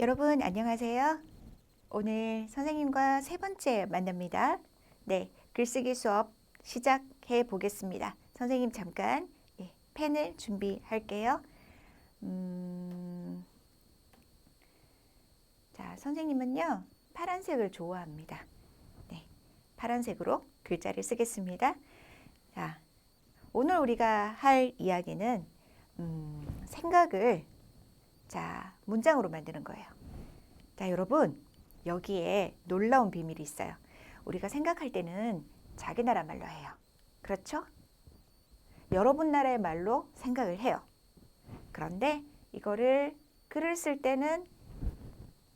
여러분 안녕하세요. 오늘 선생님과 세 번째 만납니다. 네, 글쓰기 수업 시작해 보겠습니다. 선생님 잠깐 펜을 준비할게요. 자, 선생님은요 파란색을 좋아합니다. 네, 파란색으로 글자를 쓰겠습니다. 자, 오늘 우리가 할 이야기는 생각을 문장으로 만드는 거예요. 자, 여러분 여기에 놀라운 비밀이 있어요. 우리가 생각할 때는 자기 나라 말로 해요. 그렇죠? 여러분 나라의 말로 생각을 해요. 그런데 이거를 글을 쓸 때는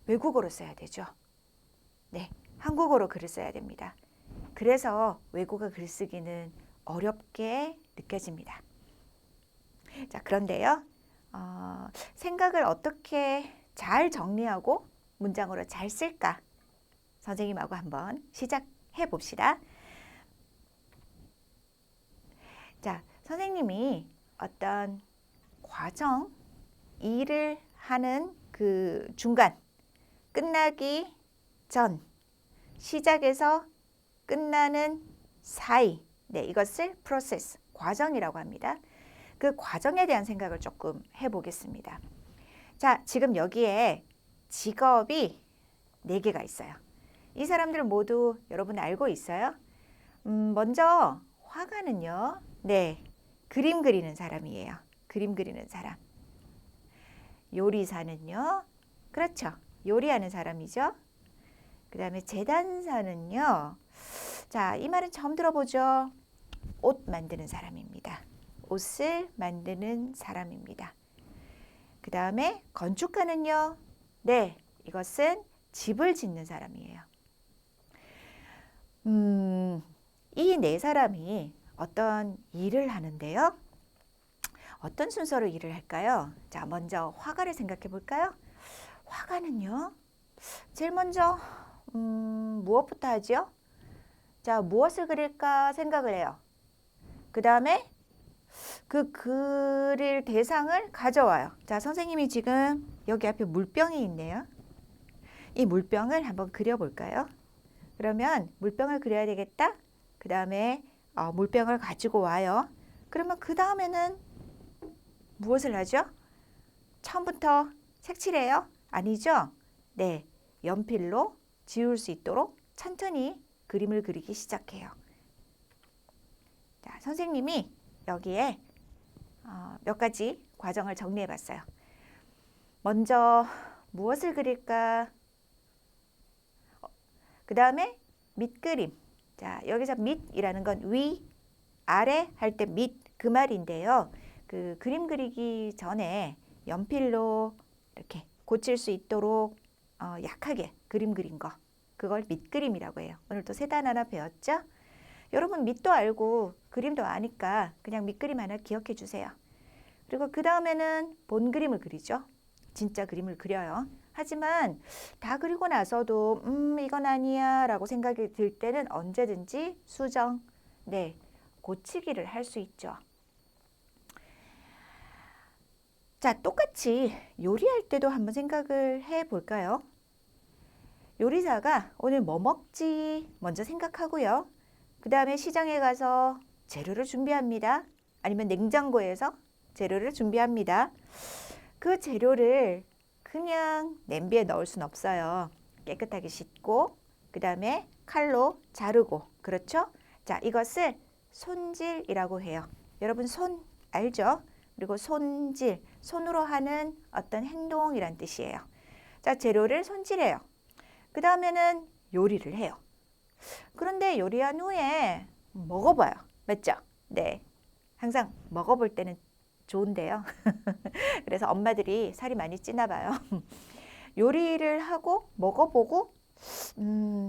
외국어로 써야 되죠. 네, 한국어로 글을 써야 됩니다. 그래서 외국어 글쓰기는 어렵게 느껴집니다. 자, 그런데요. 생각을 어떻게 잘 정리하고 문장으로 잘 쓸까? 선생님하고 한번 시작해 봅시다. 자, 선생님이 어떤 과정, 일을 하는 그 중간, 끝나기 전, 시작에서 끝나는 사이, 네, 이것을 프로세스, 과정이라고 합니다. 그 과정에 대한 생각을 조금 해보겠습니다. 자, 지금 여기에 직업이 4개가 있어요. 이 사람들 모두 여러분 알고 있어요? 먼저 화가는요, 네, 그림 그리는 사람이에요. 그림 그리는 사람. 요리사는요, 그렇죠, 요리하는 사람이죠. 그 다음에 제단사는요, 자, 이 말은 처음 들어보죠. 옷 만드는 사람입니다. 옷을 만드는 사람입니다. 그 다음에 건축가는요, 네, 이것은 집을 짓는 사람이에요. 이 4사람이 어떤 일을 하는데요. 어떤 순서로 일을 할까요? 자, 먼저 화가를 생각해 볼까요? 화가는요, 제일 먼저 무엇부터 하죠? 자, 무엇을 그릴까 생각을 해요. 그 다음에 그 그릴 대상을 가져와요. 자, 선생님이 지금 여기 앞에 물병이 있네요. 이 물병을 한번 그려볼까요? 그러면 물병을 그려야 되겠다. 그 다음에 물병을 가지고 와요. 그러면 그 다음에는 무엇을 하죠? 처음부터 색칠해요? 아니죠? 네, 연필로 지울 수 있도록 천천히 그림을 그리기 시작해요. 자, 선생님이 여기에 몇 가지 과정을 정리해 봤어요. 먼저 무엇을 그릴까? 그 다음에 밑그림. 자, 여기서 밑이라는 건 위, 아래 할 때 밑, 그 말인데요. 그 그림 그리기 전에 연필로 이렇게 고칠 수 있도록 약하게 그림 그린 거, 그걸 밑그림이라고 해요. 오늘 또 새 단어 하나 배웠죠? 여러분 밑도 알고 그림도 아니까 그냥 밑그림 하나 기억해 주세요. 그리고 그 다음에는 본 그림을 그리죠. 진짜 그림을 그려요. 하지만 다 그리고 나서도 이건 아니야 라고 생각이 들 때는 언제든지 수정, 네, 고치기를 할 수 있죠. 자, 똑같이 요리할 때도 한번 생각을 해 볼까요? 요리사가 오늘 뭐 먹지 먼저 생각하고요. 그 다음에 시장에 가서 재료를 준비합니다. 아니면 냉장고에서 재료를 준비합니다. 그 재료를 그냥 냄비에 넣을 순 없어요. 깨끗하게 씻고 그 다음에 칼로 자르고, 그렇죠? 자, 이것을 손질이라고 해요. 여러분 손 알죠? 그리고 손질, 손으로 하는 어떤 행동이란 뜻이에요. 자, 재료를 손질해요. 그 다음에는 요리를 해요. 그런데 요리한 후에 먹어봐요. 맞죠? 네, 항상 먹어볼 때는 좋은데요. 그래서 엄마들이 살이 많이 찌나 봐요. 요리를 하고 먹어보고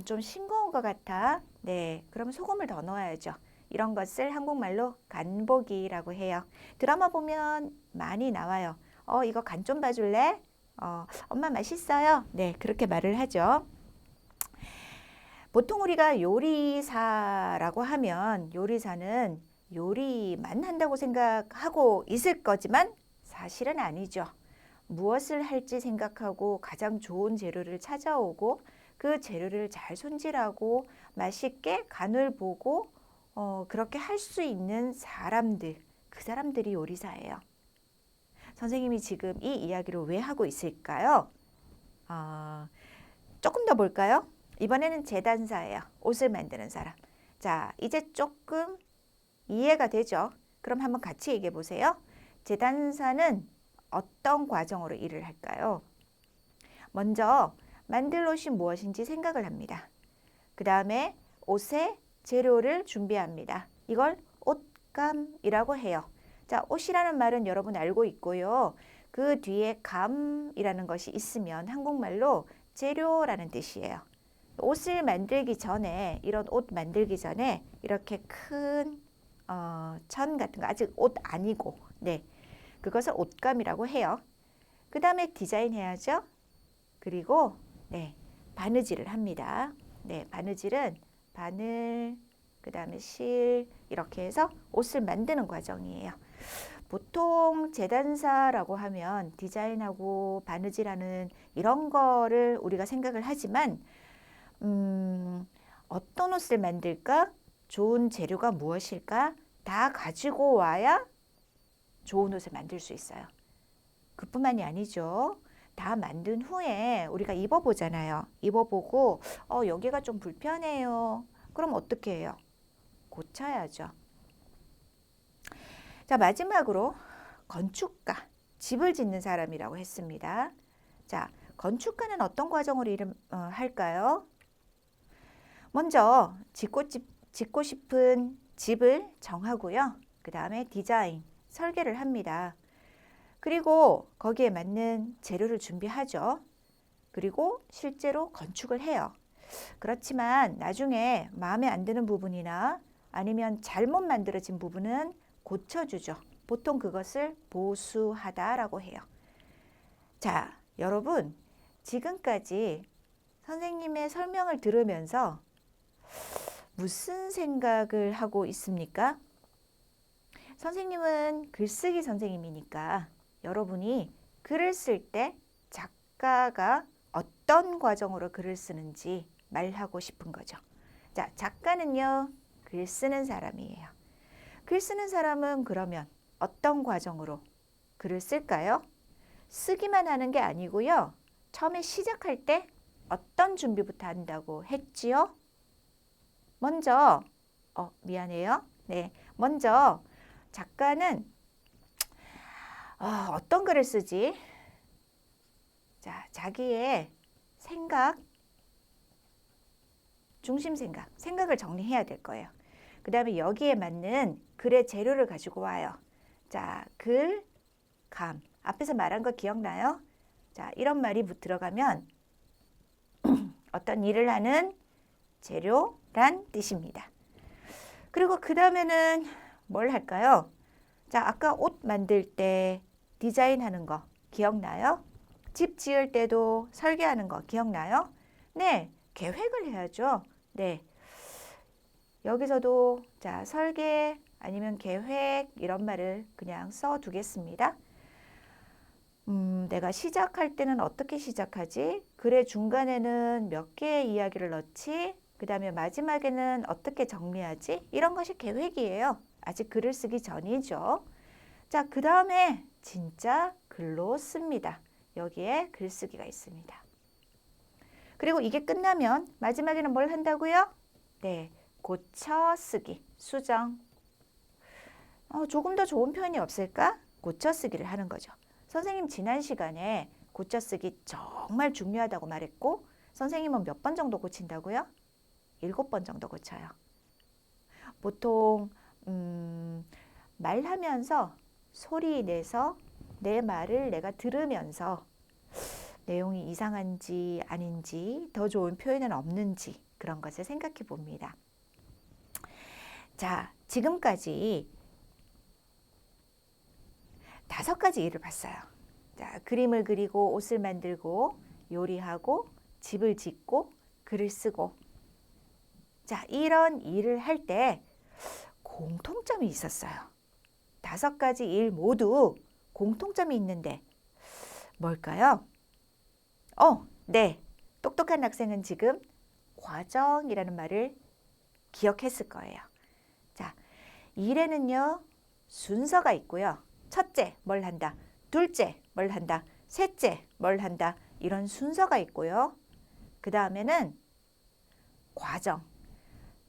좀 싱거운 것 같아. 네, 그러면 소금을 더 넣어야죠. 이런 것을 한국말로 간보기라고 해요. 드라마 보면 많이 나와요. 이거 간 좀 봐줄래? 엄마 맛있어요. 네, 그렇게 말을 하죠. 보통 우리가 요리사라고 하면 요리사는 요리만 한다고 생각하고 있을 거지만 사실은 아니죠. 무엇을 할지 생각하고 가장 좋은 재료를 찾아오고 그 재료를 잘 손질하고 맛있게 간을 보고 그렇게 할 수 있는 사람들, 그 사람들이 요리사예요. 선생님이 지금 이 이야기를 왜 하고 있을까요? 조금 더 볼까요? 이번에는 제단사예요. 옷을 만드는 사람. 자, 이제 조금 이해가 되죠? 그럼 한번 같이 얘기해 보세요. 제단사는 어떤 과정으로 일을 할까요? 먼저 만들 옷이 무엇인지 생각을 합니다. 그 다음에 옷의 재료를 준비합니다. 이걸 옷감이라고 해요. 자, 옷이라는 말은 여러분 알고 있고요. 그 뒤에 감이라는 것이 있으면 한국말로 재료라는 뜻이에요. 옷을 만들기 전에, 이런 옷 만들기 전에 이렇게 큰 천 같은 거, 아직 옷 아니고, 네, 그것을 옷감이라고 해요. 그 다음에 디자인해야죠. 그리고 네, 바느질을 합니다. 네, 바느질은 바늘, 그 다음에 실, 이렇게 해서 옷을 만드는 과정이에요. 보통 제단사라고 하면 디자인하고 바느질하는 이런 거를 우리가 생각을 하지만 어떤 옷을 만들까? 좋은 재료가 무엇일까? 다 가지고 와야 좋은 옷을 만들 수 있어요. 그뿐만이 아니죠. 다 만든 후에 우리가 입어보잖아요. 입어보고 여기가 좀 불편해요. 그럼 어떻게 해요? 고쳐야죠. 자, 마지막으로 건축가, 집을 짓는 사람이라고 했습니다. 자, 건축가는 어떤 과정으로 일을 할까요? 먼저 짓고 싶은 집을 정하고요. 그 다음에 디자인, 설계를 합니다. 그리고 거기에 맞는 재료를 준비하죠. 그리고 실제로 건축을 해요. 그렇지만 나중에 마음에 안 드는 부분이나 아니면 잘못 만들어진 부분은 고쳐주죠. 보통 그것을 보수하다라고 해요. 자, 여러분, 지금까지 선생님의 설명을 들으면서 무슨 생각을 하고 있습니까? 선생님은 글쓰기 선생님이니까 여러분이 글을 쓸 때 작가가 어떤 과정으로 글을 쓰는지 말하고 싶은 거죠. 자, 작가는요, 글 쓰는 사람이에요. 글 쓰는 사람은 그러면 어떤 과정으로 글을 쓸까요? 쓰기만 하는 게 아니고요. 처음에 시작할 때 어떤 준비부터 한다고 했지요? 먼저, 미안해요. 네, 먼저 작가는 어떤 글을 쓰지? 자, 자기의 생각, 중심 생각을 정리해야 될 거예요. 그 다음에 여기에 맞는 글의 재료를 가지고 와요. 자, 글, 감. 앞에서 말한 거 기억나요? 자, 이런 말이 들어가면 어떤 일을 하는 재료란 뜻입니다. 그리고 그 다음에는 뭘 할까요? 자, 아까 옷 만들 때 디자인하는 거 기억나요? 집 지을 때도 설계하는 거 기억나요? 네, 계획을 해야죠. 네, 여기서도 자, 설계 아니면 계획 이런 말을 그냥 써 두겠습니다. 내가 시작할 때는 어떻게 시작하지? 글의 중간에는 몇 개의 이야기를 넣지? 그 다음에 마지막에는 어떻게 정리하지? 이런 것이 계획이에요. 아직 글을 쓰기 전이죠. 자, 그 다음에 진짜 글로 씁니다. 여기에 글쓰기가 있습니다. 그리고 이게 끝나면 마지막에는 뭘 한다고요? 네, 고쳐쓰기, 수정. 조금 더 좋은 표현이 없을까? 고쳐쓰기를 하는 거죠. 선생님 지난 시간에 고쳐쓰기 정말 중요하다고 말했고 선생님은 몇 번 정도 고친다고요? 7번 정도 고쳐요. 보통 말하면서 소리 내서 내 말을 내가 들으면서 내용이 이상한지 아닌지 더 좋은 표현은 없는지 그런 것을 생각해 봅니다. 자, 지금까지 5가지 일을 봤어요. 자, 그림을 그리고 옷을 만들고 요리하고 집을 짓고 글을 쓰고 자, 이런 일을 할 때 공통점이 있었어요. 5가지 일 모두 공통점이 있는데 뭘까요? 네. 똑똑한 학생은 지금 과정이라는 말을 기억했을 거예요. 자, 일에는요, 순서가 있고요. 첫째, 뭘 한다. 둘째, 뭘 한다. 셋째, 뭘 한다. 이런 순서가 있고요. 그 다음에는 과정.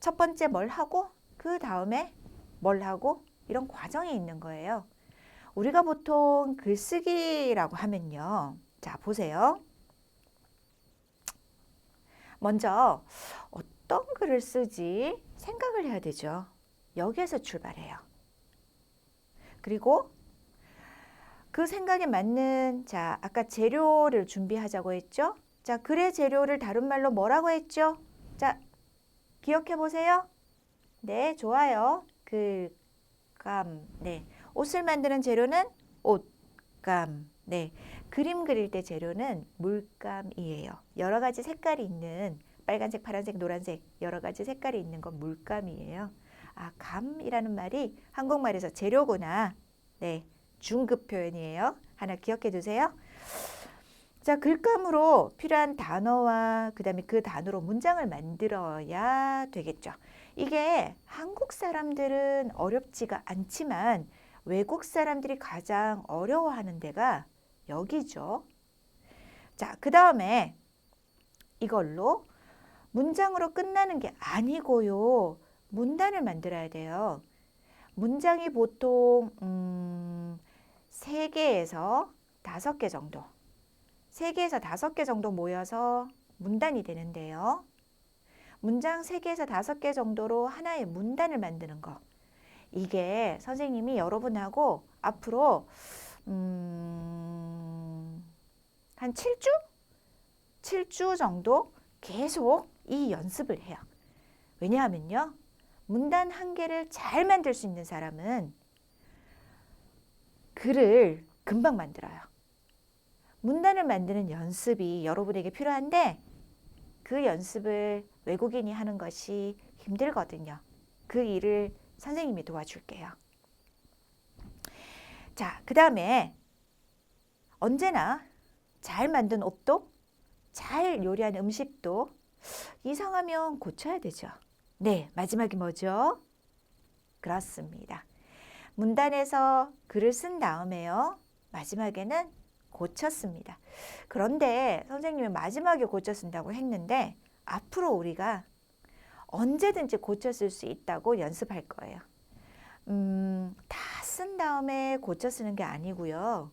첫 번째 뭘 하고 그 다음에 뭘 하고 이런 과정이 있는 거예요. 우리가 보통 글쓰기라고 하면요. 자, 보세요. 먼저 어떤 글을 쓰지 생각을 해야 되죠. 여기에서 출발해요. 그리고 그 생각에 맞는 자, 아까 재료를 준비하자고 했죠? 자, 글의 재료를 다른 말로 뭐라고 했죠? 자, 기억해 보세요. 네, 좋아요. 글감. 네. 옷을 만드는 재료는 옷감. 네. 그림 그릴 때 재료는 물감이에요. 여러 가지 색깔이 있는 빨간색, 파란색, 노란색 여러 가지 색깔이 있는 건 물감이에요. 아, 감이라는 말이 한국말에서 재료구나. 네. 중급 표현이에요. 하나 기억해 두세요. 자, 글감으로 필요한 단어와 그다음에 그 단어로 문장을 만들어야 되겠죠. 이게 한국 사람들은 어렵지가 않지만 외국 사람들이 가장 어려워하는 데가 여기죠. 자, 그 다음에 이걸로 문장으로 끝나는 게 아니고요. 문단을 만들어야 돼요. 문장이 보통 3개에서 5개 정도 3개에서 5개 정도 모여서 문단이 되는데요. 문장 3개에서 5개 정도로 하나의 문단을 만드는 거. 이게 선생님이 여러분하고 앞으로 한 7주? 7주 정도 계속 이 연습을 해요. 왜냐하면요. 문단 한 개를 잘 만들 수 있는 사람은 글을 금방 만들어요. 문단을 만드는 연습이 여러분에게 필요한데 그 연습을 외국인이 하는 것이 힘들거든요. 그 일을 선생님이 도와줄게요. 자, 그 다음에 언제나 잘 만든 옷도 잘 요리한 음식도 이상하면 고쳐야 되죠. 네, 마지막이 뭐죠? 그렇습니다. 문단에서 글을 쓴 다음에요. 마지막에는 고쳤습니다. 그런데 선생님이 마지막에 고쳐 쓴다고 했는데 앞으로 우리가 언제든지 고쳐 쓸 수 있다고 연습할 거예요. 다 쓴 다음에 고쳐 쓰는 게 아니고요.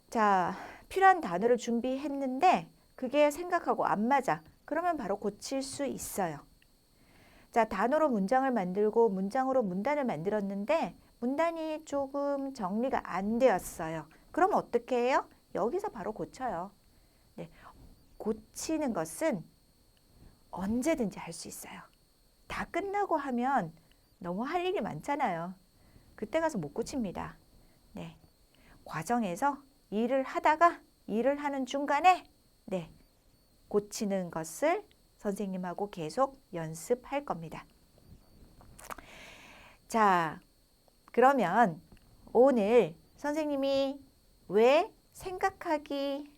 자, 필요한 단어를 준비했는데 그게 생각하고 안 맞아. 그러면 바로 고칠 수 있어요. 자, 단어로 문장을 만들고 문장으로 문단을 만들었는데 문단이 조금 정리가 안 되었어요. 그럼 어떻게 해요? 여기서 바로 고쳐요. 네, 고치는 것은 언제든지 할 수 있어요. 다 끝나고 하면 너무 할 일이 많잖아요. 그때 가서 못 고칩니다. 네, 과정에서 일을 하다가 일을 하는 중간에 네, 고치는 것을 선생님하고 계속 연습할 겁니다. 자, 그러면 오늘 선생님이 왜 생각하기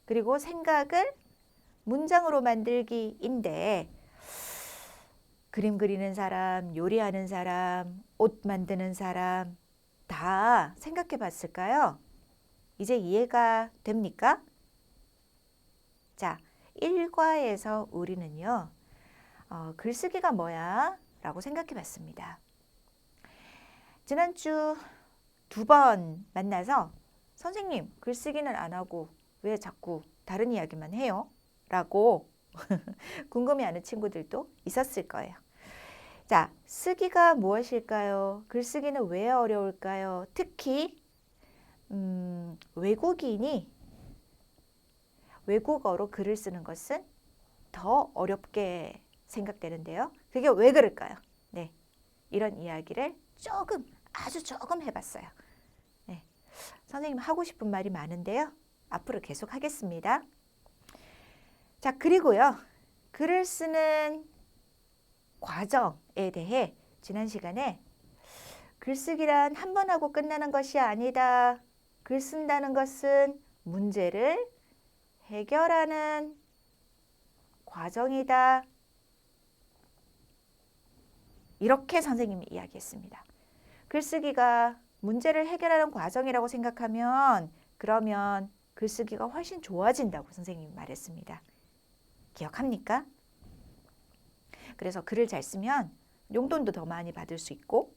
그리고 생각을 문장으로 만들기인데 그림 그리는 사람, 요리하는 사람, 옷 만드는 사람 다 생각해 봤을까요? 이제 이해가 됩니까? 자, 1과에서 우리는요. 글쓰기가 뭐야? 라고 생각해 봤습니다. 지난주 2번 만나서 선생님 글쓰기는 안 하고 왜 자꾸 다른 이야기만 해요? 라고 궁금해하는 친구들도 있었을 거예요. 자, 쓰기가 무엇일까요? 글쓰기는 왜 어려울까요? 특히 외국인이 외국어로 글을 쓰는 것은 더 어렵게 생각되는데요. 그게 왜 그럴까요? 네, 이런 이야기를 아주 조금 해봤어요. 네, 선생님 하고 싶은 말이 많은데요. 앞으로 계속 하겠습니다. 자, 그리고요. 글을 쓰는 과정에 대해 지난 시간에 글쓰기란 한 번 하고 끝나는 것이 아니다. 글 쓴다는 것은 문제를 해결하는 과정이다. 이렇게 선생님이 이야기했습니다. 글쓰기가 문제를 해결하는 과정이라고 생각하면 그러면 글쓰기가 훨씬 좋아진다고 선생님이 말했습니다. 기억합니까? 그래서 글을 잘 쓰면 용돈도 더 많이 받을 수 있고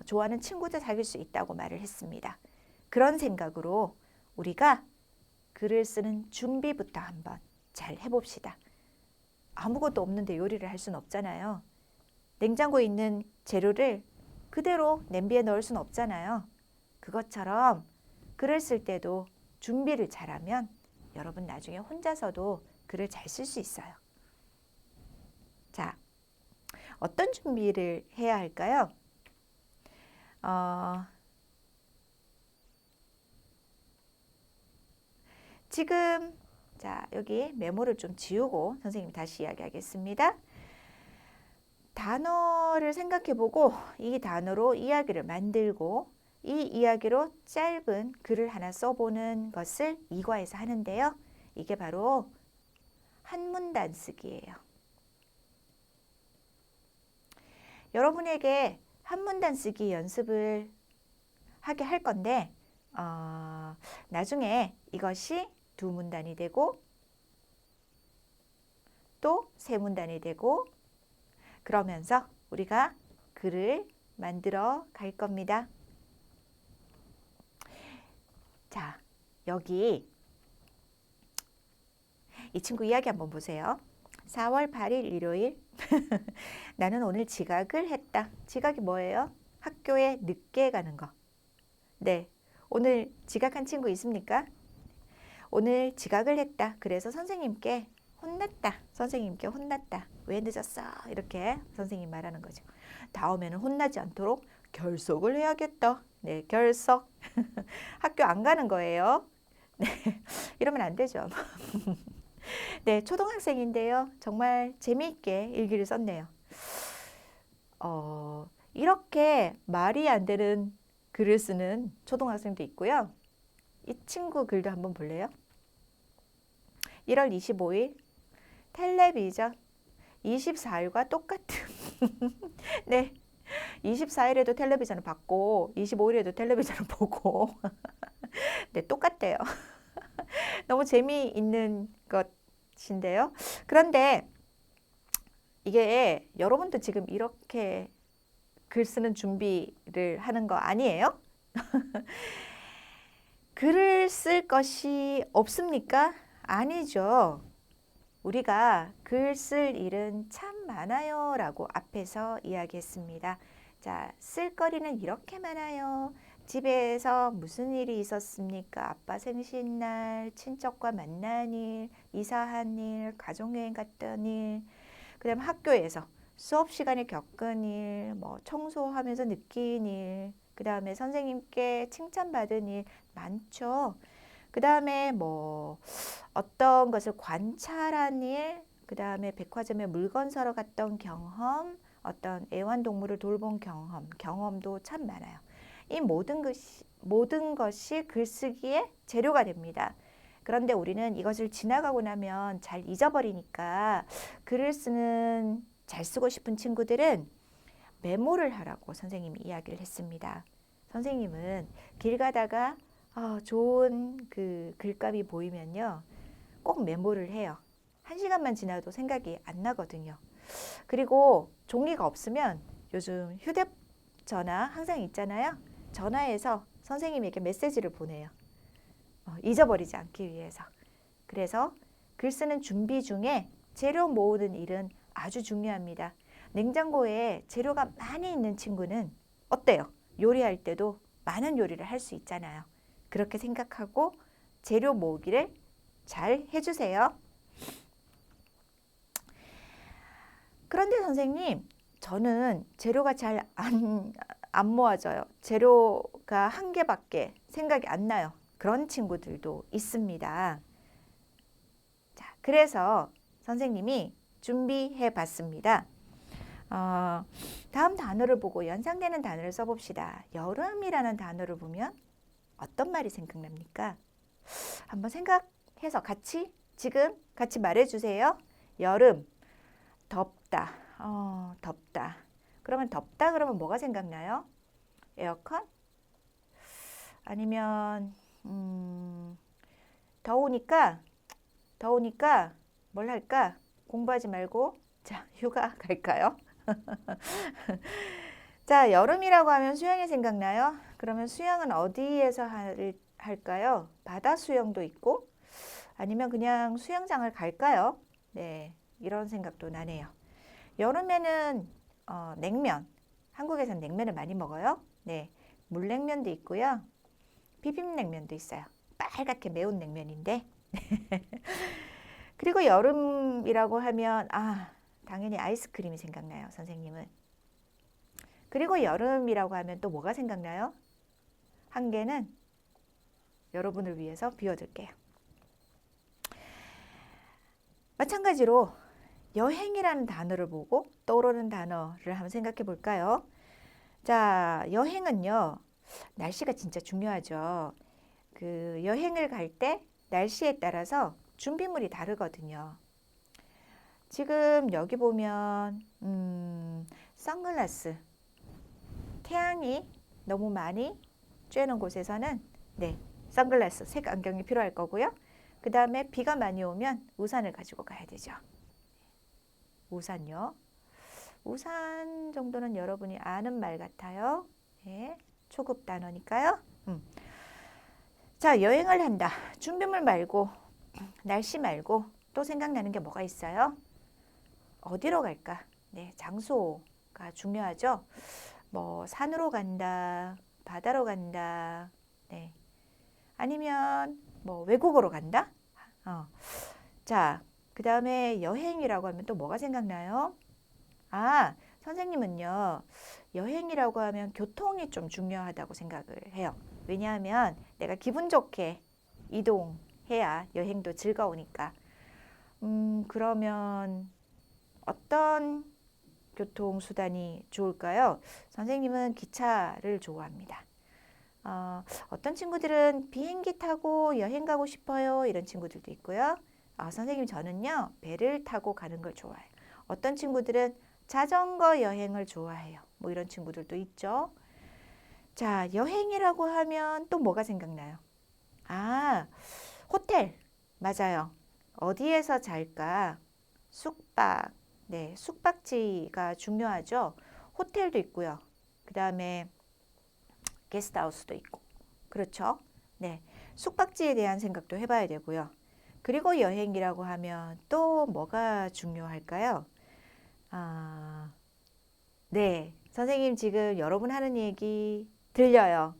좋아하는 친구도 사귈 수 있다고 말을 했습니다. 그런 생각으로 우리가 글을 쓰는 준비부터 한번 잘 해봅시다. 아무것도 없는데 요리를 할 수는 없잖아요. 냉장고에 있는 재료를 그대로 냄비에 넣을 수는 없잖아요. 그것처럼 글을 쓸 때도 준비를 잘하면 여러분 나중에 혼자서도 글을 잘 쓸 수 있어요. 자, 어떤 준비를 해야 할까요? 지금 자 여기 메모를 좀 지우고 선생님이 다시 이야기하겠습니다. 단어를 생각해보고 이 단어로 이야기를 만들고 이 이야기로 짧은 글을 하나 써보는 것을 이과에서 하는데요. 이게 바로 한문단 쓰기예요. 여러분에게 한문단 쓰기 연습을 하게 할 건데 나중에 이것이 두 문단이 되고 또 세 문단이 되고 그러면서 우리가 글을 만들어 갈 겁니다. 자, 여기 이 친구 이야기 한번 보세요. 4월 8일 일요일 나는 오늘 지각을 했다. 지각이 뭐예요? 학교에 늦게 가는 거. 네, 오늘 지각한 친구 있습니까? 오늘 지각을 했다. 그래서 선생님께 혼났다. 선생님께 혼났다. 왜 늦었어? 이렇게 선생님 말하는 거죠. 다음에는 혼나지 않도록 결석을 해야겠다. 네, 결석. 학교 안 가는 거예요. 네, 이러면 안 되죠. 네, 초등학생인데요. 정말 재미있게 일기를 썼네요. 이렇게 말이 안 되는 글을 쓰는 초등학생도 있고요. 이 친구 글도 한번 볼래요? 1월 25일 텔레비전 24일과 똑같은 네, 24일에도 텔레비전을 봤고 25일에도 텔레비전을 보고 네, 똑같대요. 너무 재미있는 것인데요. 그런데 이게 여러분도 지금 이렇게 글 쓰는 준비를 하는 거 아니에요? 글을 쓸 것이 없습니까? 아니죠. 우리가 글 쓸 일은 참 많아요 라고 앞에서 이야기했습니다. 자, 쓸거리는 이렇게 많아요. 집에서 무슨 일이 있었습니까? 아빠 생신날, 친척과 만난 일, 이사한 일, 가족여행 갔던 일, 그 다음 학교에서 수업 시간에 겪은 일, 뭐 청소하면서 느낀 일, 그 다음에 선생님께 칭찬받은 일 많죠. 그 다음에 뭐 어떤 것을 관찰한 일, 그 다음에 백화점에 물건 사러 갔던 경험, 어떤 애완동물을 돌본 경험도 참 많아요. 이 모든 것이 글쓰기의 재료가 됩니다. 그런데 우리는 이것을 지나가고 나면 잘 잊어버리니까 글을 쓰는 잘 쓰고 싶은 친구들은 메모를 하라고 선생님이 이야기를 했습니다. 선생님은 길 가다가 좋은 그 글감이 보이면요. 꼭 메모를 해요. 1시간만 지나도 생각이 안 나거든요. 그리고 종이가 없으면 요즘 휴대전화 항상 있잖아요. 전화해서 선생님에게 메시지를 보내요. 잊어버리지 않기 위해서. 그래서 글 쓰는 준비 중에 재료 모으는 일은 아주 중요합니다. 냉장고에 재료가 많이 있는 친구는 어때요? 요리할 때도 많은 요리를 할 수 있잖아요. 그렇게 생각하고 재료 모으기를 잘 해주세요. 그런데 선생님, 저는 재료가 잘 안 모아져요. 재료가 한 개밖에 생각이 안 나요. 그런 친구들도 있습니다. 자, 그래서 선생님이 준비해 봤습니다. 다음 단어를 보고 연상되는 단어를 써봅시다. 여름이라는 단어를 보면 어떤 말이 생각납니까? 한번 생각해서 지금 같이 말해주세요. 여름, 덥다. 덥다. 그러면 덥다 그러면 뭐가 생각나요? 에어컨? 아니면 더우니까 뭘 할까? 공부하지 말고 자, 휴가 갈까요? 자, 여름이라고 하면 수영이 생각나요? 그러면 수영은 어디에서 할까요? 바다 수영도 있고 아니면 그냥 수영장을 갈까요? 네, 이런 생각도 나네요. 여름에는 냉면, 한국에서는 냉면을 많이 먹어요. 네, 물냉면도 있고요. 비빔냉면도 있어요. 빨갛게 매운 냉면인데. 그리고 여름이라고 하면 당연히 아이스크림이 생각나요, 선생님은. 그리고 여름이라고 하면 또 뭐가 생각나요? 한 개는 여러분을 위해서 비워둘게요. 마찬가지로 여행이라는 단어를 보고 떠오르는 단어를 한번 생각해 볼까요? 자, 여행은요, 날씨가 진짜 중요하죠. 그 여행을 갈 때 날씨에 따라서 준비물이 다르거든요. 지금 여기 보면 선글라스, 태양이 너무 많이 쬐는 곳에서는 네, 선글라스, 색안경이 필요할 거고요. 그 다음에 비가 많이 오면 우산을 가지고 가야 되죠. 우산요. 우산 정도는 여러분이 아는 말 같아요. 네, 초급 단어니까요. 자, 여행을 한다. 준비물 말고, 날씨 말고 또 생각나는 게 뭐가 있어요? 어디로 갈까? 네, 장소가 중요하죠. 뭐 산으로 간다, 바다로 간다, 네. 아니면 뭐 외국으로 간다. 자, 그 다음에 여행이라고 하면 또 뭐가 생각나요? 선생님은요, 여행이라고 하면 교통이 좀 중요하다고 생각을 해요. 왜냐하면 내가 기분 좋게 이동해야 여행도 즐거우니까. 그러면 어떤 교통수단이 좋을까요? 선생님은 기차를 좋아합니다. 어떤 친구들은 비행기 타고 여행 가고 싶어요. 이런 친구들도 있고요. 선생님 저는요, 배를 타고 가는 걸 좋아해요. 어떤 친구들은 자전거 여행을 좋아해요. 뭐 이런 친구들도 있죠. 자, 여행이라고 하면 또 뭐가 생각나요? 호텔. 맞아요. 어디에서 잘까? 숙박. 네, 숙박지가 중요하죠. 호텔도 있고요. 그 다음에 게스트하우스도 있고. 그렇죠? 네, 숙박지에 대한 생각도 해봐야 되고요. 그리고 여행이라고 하면 또 뭐가 중요할까요? 네, 선생님 지금 여러분 하는 얘기 들려요.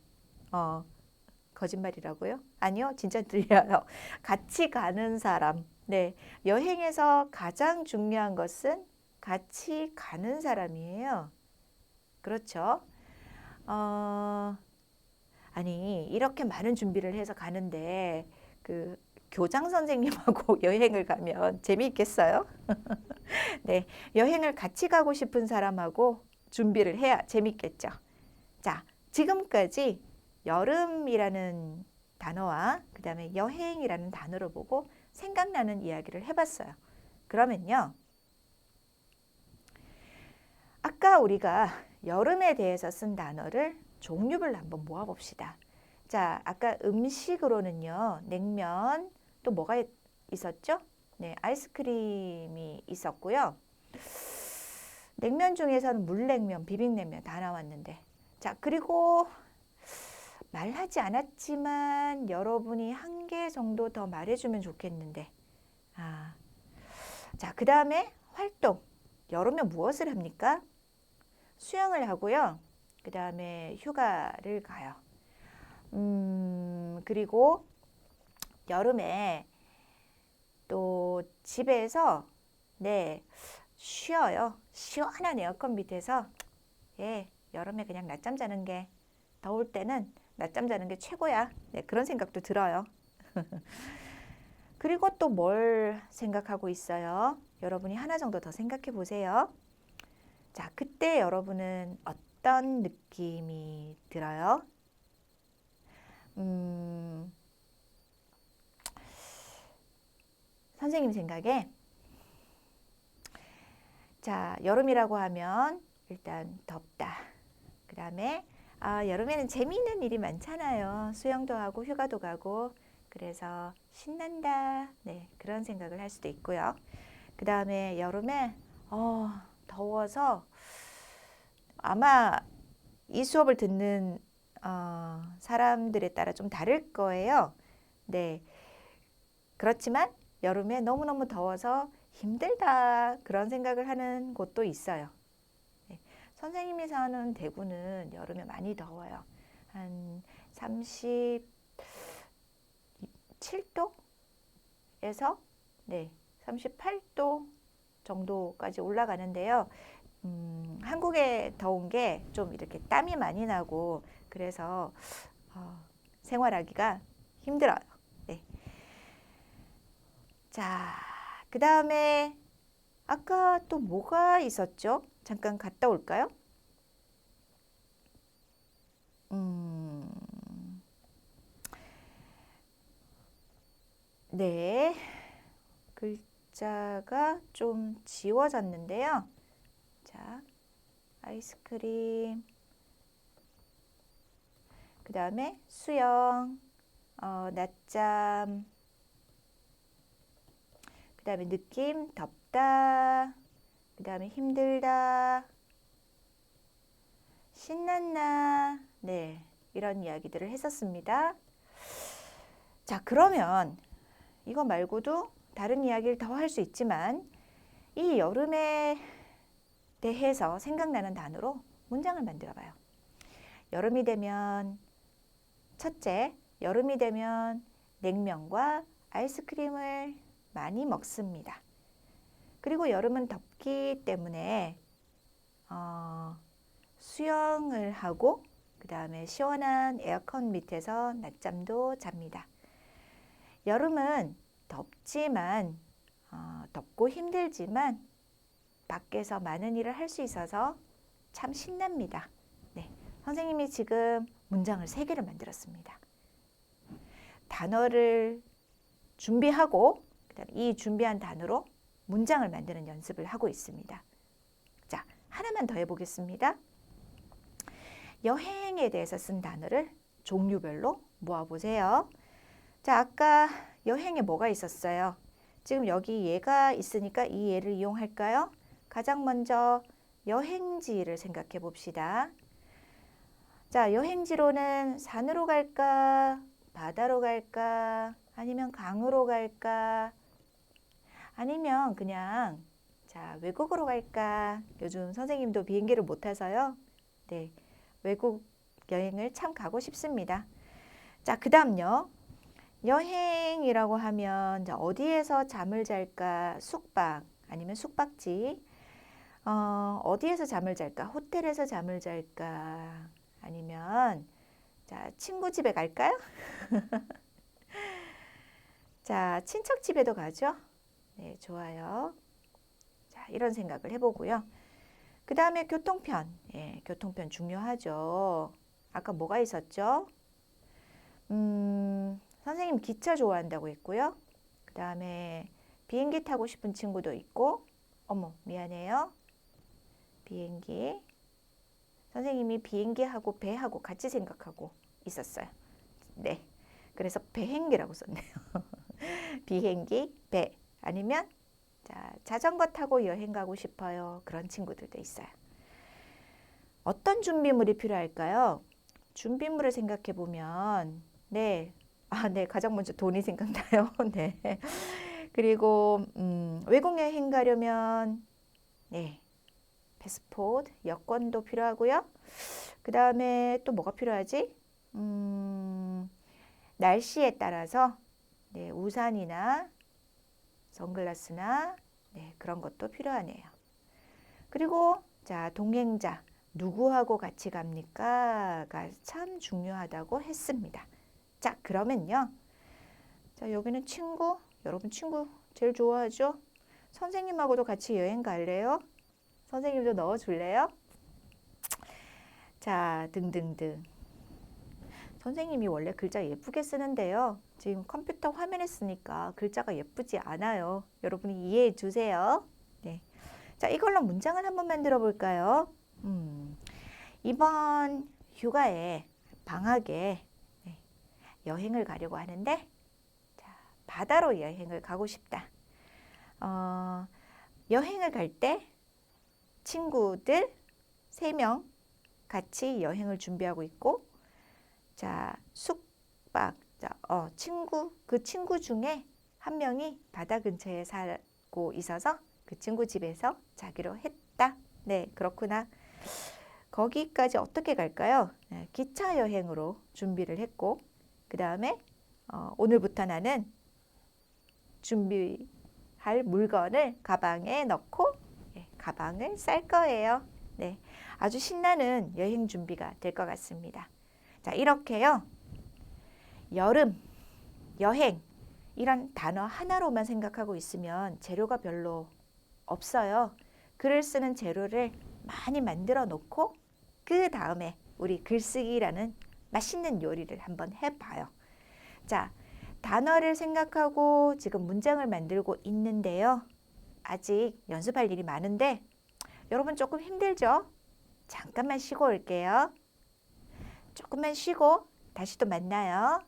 거짓말이라고요? 아니요, 진짜 들려요. 같이 가는 사람. 네, 여행에서 가장 중요한 것은 같이 가는 사람이에요. 그렇죠? 아니, 이렇게 많은 준비를 해서 가는데 그 교장 선생님하고 여행을 가면 재미있겠어요? 네, 여행을 같이 가고 싶은 사람하고 준비를 해야 재밌겠죠. 자, 지금까지 여름이라는 단어와 그 다음에 여행이라는 단어를 보고 생각나는 이야기를 해봤어요. 그러면요, 아까 우리가 여름에 대해서 쓴 단어를 종류별로 한번 모아봅시다. 자, 아까 음식으로는요, 냉면, 또 뭐가 있었죠? 네, 아이스크림이 있었고요. 냉면 중에서는 물냉면, 비빔냉면 다 나왔는데. 자, 그리고 말하지 않았지만 여러분이 한 개 정도 더 말해주면 좋겠는데. 자, 그 다음에 활동. 여름에 무엇을 합니까? 수영을 하고요. 그 다음에 휴가를 가요. 그리고 여름에 또 집에서 네, 쉬어요. 시원한 에어컨 밑에서. 예, 여름에 그냥 낮잠 자는 게, 더울 때는 낮잠 자는 게 최고야. 네, 그런 생각도 들어요. 그리고 또 뭘 생각하고 있어요? 여러분이 하나 정도 더 생각해 보세요. 자, 그때 여러분은 어떤 느낌이 들어요? 선생님 생각에 자, 여름이라고 하면 일단 덥다. 그 다음에 여름에는 재미있는 일이 많잖아요. 수영도 하고 휴가도 가고 그래서 신난다. 네, 그런 생각을 할 수도 있고요. 그 다음에 여름에 더워서 아마 이 수업을 듣는 사람들에 따라 좀 다를 거예요. 네, 그렇지만 여름에 너무너무 더워서 힘들다 그런 생각을 하는 곳도 있어요. 네, 선생님이 사는 대구는 여름에 많이 더워요. 한 37도에서 네, 38도 정도까지 올라가는데요. 한국에 더운 게 좀 이렇게 땀이 많이 나고 그래서 생활하기가 힘들어요. 네. 자, 그 다음에 아까 또 뭐가 있었죠? 잠깐 갔다 올까요? 네, 글자가 좀 지워졌는데요. 자, 아이스크림, 그 다음에 수영, 낮잠, 그 다음에 느낌, 덥다, 그 다음에 힘들다, 신났나, 네, 이런 이야기들을 했었습니다. 자, 그러면 이거 말고도 다른 이야기를 더 할 수 있지만 이 여름에 대해서 생각나는 단어로 문장을 만들어 봐요. 여름이 되면 첫째, 여름이 되면 냉면과 아이스크림을 많이 먹습니다. 그리고 여름은 덥기 때문에 수영을 하고 그 다음에 시원한 에어컨 밑에서 낮잠도 잡니다. 여름은 덥지만 덥고 힘들지만 밖에서 많은 일을 할 수 있어서 참 신납니다. 네, 선생님이 지금 문장을 3개를 만들었습니다. 단어를 준비하고 그다음에 이 준비한 단어로 문장을 만드는 연습을 하고 있습니다. 자, 하나만 더 해보겠습니다. 여행에 대해서 쓴 단어를 종류별로 모아보세요. 자, 아까 여행에 뭐가 있었어요? 지금 여기 얘가 있으니까 이 얘를 이용할까요? 가장 먼저 여행지를 생각해 봅시다. 자, 여행지로는 산으로 갈까? 바다로 갈까? 아니면 강으로 갈까? 아니면 그냥 자, 외국으로 갈까? 요즘 선생님도 비행기를 못 타서요. 네, 외국 여행을 참 가고 싶습니다. 자, 그 다음요. 여행이라고 하면 어디에서 잠을 잘까? 숙박 아니면 숙박지. 어디에서 잠을 잘까? 호텔에서 잠을 잘까? 아니면 자, 친구 집에 갈까요? 자, 친척 집에도 가죠? 네, 좋아요. 자, 이런 생각을 해보고요. 그 다음에 교통편. 예, 교통편 중요하죠. 아까 뭐가 있었죠? 선생님 기차 좋아한다고 했고요. 그 다음에 비행기 타고 싶은 친구도 있고, 어머, 미안해요. 비행기. 선생님이 비행기하고 배하고 같이 생각하고 있었어요. 네. 그래서 배행기라고 썼네요. 비행기, 배. 아니면 자, 자전거 타고 여행 가고 싶어요. 그런 친구들도 있어요. 어떤 준비물이 필요할까요? 준비물을 생각해 보면 네. 네. 가장 먼저 돈이 생각나요. 네. 그리고 외국 여행 가려면 네. 패스포트, 여권도 필요하고요. 그 다음에 또 뭐가 필요하지? 날씨에 따라서 네, 우산이나 선글라스나 네, 그런 것도 필요하네요. 그리고 자, 동행자 누구하고 같이 갑니까?가 참 중요하다고 했습니다. 자, 그러면요. 자, 여기는 친구. 여러분 친구 제일 좋아하죠? 선생님하고도 같이 여행 갈래요? 선생님도 넣어줄래요? 자, 등등등. 선생님이 원래 글자 예쁘게 쓰는데요. 지금 컴퓨터 화면에 쓰니까 글자가 예쁘지 않아요. 여러분이 이해해 주세요. 네. 자, 이걸로 문장을 한번 만들어 볼까요? 이번 휴가에, 방학에 네, 여행을 가려고 하는데, 자, 바다로 여행을 가고 싶다. 여행을 갈 때 친구들 3명 같이 여행을 준비하고 있고, 자, 숙박, 그 친구 중에 한 명이 바다 근처에 살고 있어서 그 친구 집에서 자기로 했다. 네, 그렇구나. 거기까지 어떻게 갈까요? 네, 기차 여행으로 준비를 했고, 그 다음에 오늘부터 나는 준비할 물건을 가방에 넣고 가방을 쌀 거예요. 네, 아주 신나는 여행 준비가 될 것 같습니다. 자, 이렇게요. 여름, 여행 이런 단어 하나로만 생각하고 있으면 재료가 별로 없어요. 글을 쓰는 재료를 많이 만들어 놓고 그 다음에 우리 글쓰기라는 맛있는 요리를 한번 해봐요. 자, 단어를 생각하고 지금 문장을 만들고 있는데요. 아직 연습할 일이 많은데 여러분 조금 힘들죠? 잠깐만 쉬고 올게요. 조금만 쉬고 다시 또 만나요.